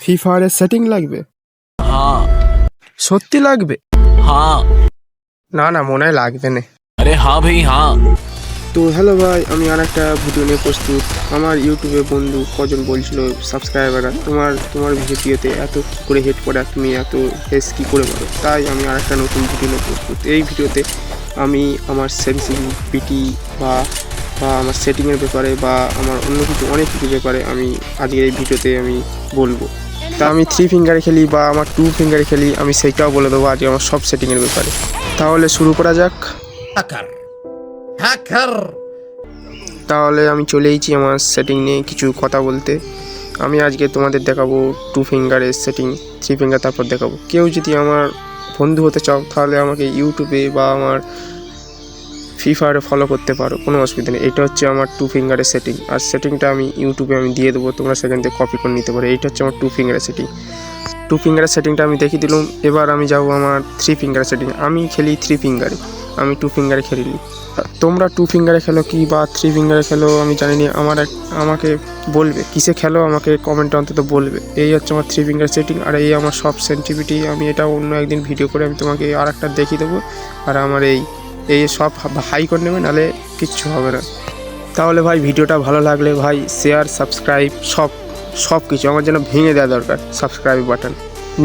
Free ফায়ারের setting লাগবে? हाँ সত্যি লাগবে? हाँ না না, মনে হয় লাগবে না। अरे हाँ भाई हाँ। তো হ্যালো ভাই, আমি আর একটা ভিডিও নিয়ে প্রস্তুত। আমার ইউটিউবে বন্ধু কজন বলছিল সাবস্ক্রাইবাররা তোমার ভিডিওতে এত কী করে হেড করে, আর তুমি এত হেস কী করে বলো। তাই আমি আর একটা নতুন ভিডিও নিয়ে প্রস্তুত। এই ভিডিওতে আমি আমার সেন্সিটিভিটি বা বা আমার সেটিংয়ের ব্যাপারে বা আমার অন্য কিছু অনেক কিছু ব্যাপারে আমি আজকের এই ভিডিওতে আমি বলবো। তা আমি 3 ফিঙ্গারে খেলি বা আমার 2 ফিঙ্গারে খেলি, আমি সেইটাও বলে দেবো আজকে আমার সব সেটিংয়ের ব্যাপারে। তাহলে শুরু করা যাক। তাহলে আমি চলে এসেছি আমার সেটিং নিয়ে কিছু কথা বলতে। আমি আজকে তোমাদের দেখাবো 2 ফিঙ্গারের সেটিং, 3 ফিঙ্গার তারপর দেখাবো। কেউ যদি আমার বন্ধু হতে চাও তাহলে আমাকে ইউটিউবে বা আমার ফ্রি ফায়ারে ফলো করতে পারো, কোনো অসুবিধা নেই। এটা হচ্ছে আমার 2 ফিঙ্গারের সেটিং, আর সেটিংটা আমি ইউটিউবে আমি দিয়ে দেবো, তোমরা সেখান থেকে কপি করে নিতে পারো। এইটা হচ্ছে আমার 2 ফিঙ্গারের সেটিং। 2 ফিঙ্গারের সেটিংটা আমি দেখিয়ে দিলাম। এবার আমি যাবো আমার 3 ফিঙ্গারের সেটিং। আমি খেলি 3 ফিঙ্গারে, আমি 2 ফিঙ্গারে খেলিনি। তোমরা 2 ফিঙ্গারে খেলো কি বা 3 ফিঙ্গারে খেলো আমি জানি না, আমাকে বলবে কিসে খেলো, আমাকে কমেন্টে অন্তত বলবে। এই হচ্ছে আমার 3 ফিঙ্গার সেটিং, আর এই আমার সব সেন্সিটিভিটি। আমি এটা অন্য একদিন ভিডিও করে আমি তোমাকে আর একটা দেখিয়ে দেবো। আর আমার এই সব হাই করে নেবে, নাহলে কিচ্ছু হবে না। তাহলে ভাই ভিডিওটা ভালো লাগলে ভাই শেয়ার, সাবস্ক্রাইব সব কিছু আমার যেন ভেঙে দেওয়া দরকার সাবস্ক্রাইব বাটন।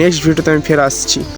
নেক্সট ভিডিওতে আমি ফের আসছি।